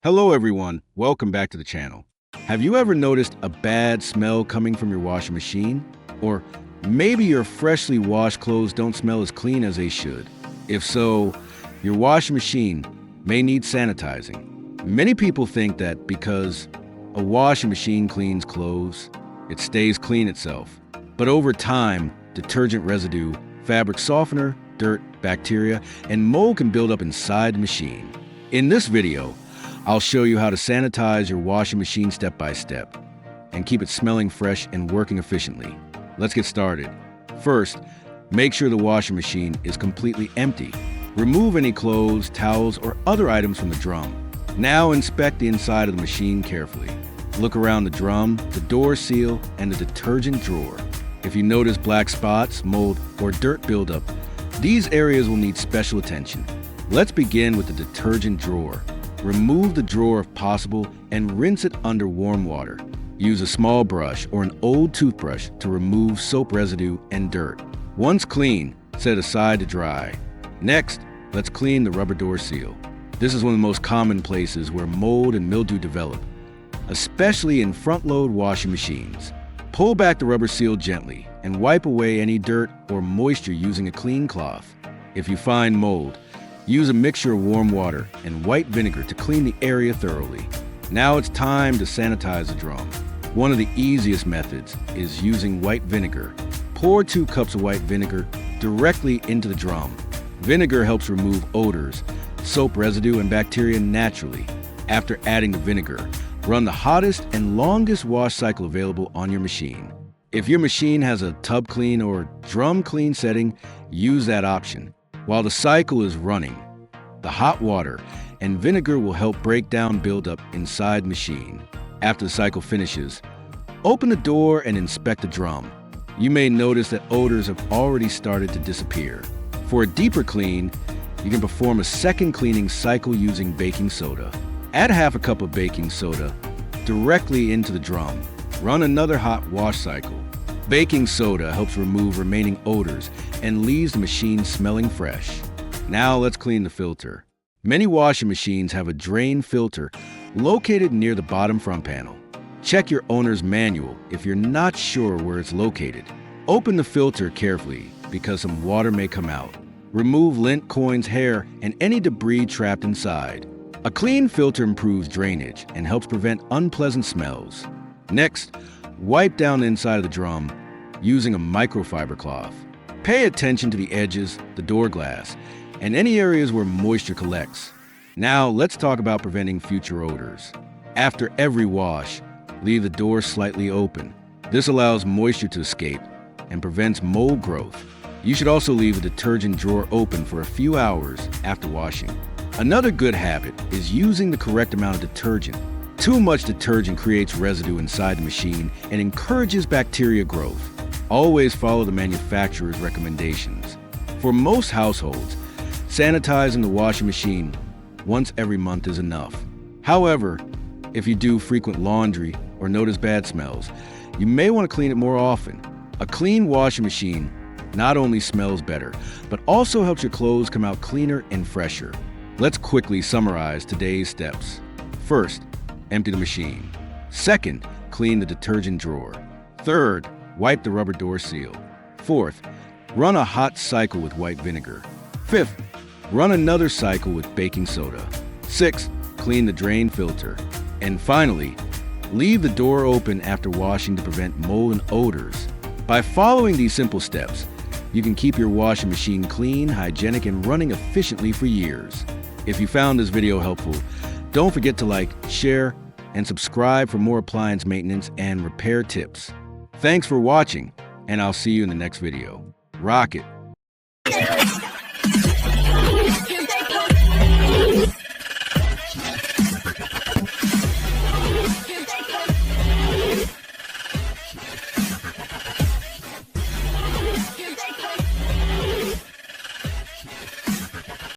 Hello everyone, welcome back to the channel. Have you ever noticed a bad smell coming from your washing machine? Or maybe your freshly washed clothes don't smell as clean as they should. If so, your washing machine may need sanitizing. Many people think that because a washing machine cleans clothes, it stays clean itself. But over time, detergent residue, fabric softener, dirt, bacteria, and mold can build up inside the machine. In this video, I'll show you how to sanitize your washing machine step by step and keep it smelling fresh and working efficiently. Let's get started. First, make sure the washing machine is completely empty. Remove any clothes, towels, or other items from the drum. Now inspect the inside of the machine carefully. Look around the drum, the door seal, and the detergent drawer. If you notice black spots, mold, or dirt buildup, these areas will need special attention. Let's begin with the detergent drawer. Remove the drawer if possible and rinse it under warm water. Use a small brush or an old toothbrush to remove soap residue and dirt. Once clean, set aside to dry. Next, let's clean the rubber door seal. This is one of the most common places where mold and mildew develop, especially in front-load washing machines. Pull back the rubber seal gently and wipe away any dirt or moisture using a clean cloth. If you find mold, use a mixture of warm water and white vinegar to clean the area thoroughly. Now it's time to sanitize the drum. One of the easiest methods is using white vinegar. Pour 2 cups of white vinegar directly into the drum. Vinegar helps remove odors, soap residue, and bacteria naturally. After adding the vinegar, run the hottest and longest wash cycle available on your machine. If your machine has a tub clean or drum clean setting, use that option. While the cycle is running, the hot water and vinegar will help break down buildup inside the machine. After the cycle finishes, open the door and inspect the drum. You may notice that odors have already started to disappear. For a deeper clean, you can perform a second cleaning cycle using baking soda. Add half a cup of baking soda directly into the drum. Run another hot wash cycle. Baking soda helps remove remaining odors and leaves the machine smelling fresh. Now let's clean the filter. Many washing machines have a drain filter located near the bottom front panel. Check your owner's manual if you're not sure where it's located. Open the filter carefully because some water may come out. Remove lint, coins, hair, and any debris trapped inside. A clean filter improves drainage and helps prevent unpleasant smells. Next, wipe down the inside of the drum using a microfiber cloth. Pay attention to the edges, the door glass, and any areas where moisture collects. Now let's talk about preventing future odors. After every wash, leave the door slightly open. This allows moisture to escape and prevents mold growth. You should also leave the detergent drawer open for a few hours after washing. Another good habit is using the correct amount of detergent. Too much detergent creates residue inside the machine and encourages bacteria growth. Always follow the manufacturer's recommendations. For most households, sanitizing the washing machine once every month is enough. However, if you do frequent laundry or notice bad smells, you may want to clean it more often. A clean washing machine not only smells better, but also helps your clothes come out cleaner and fresher. Let's quickly summarize today's steps. First, empty the machine. Second, clean the detergent drawer. Third, wipe the rubber door seal. Fourth, run a hot cycle with white vinegar. Fifth, run another cycle with baking soda. Sixth, clean the drain filter. And finally, leave the door open after washing to prevent mold and odors. By following these simple steps, you can keep your washing machine clean, hygienic, and running efficiently for years. If you found this video helpful, don't forget to like, share, and subscribe for more appliance maintenance and repair tips. Thanks for watching, and I'll see you in the next video. Rock it!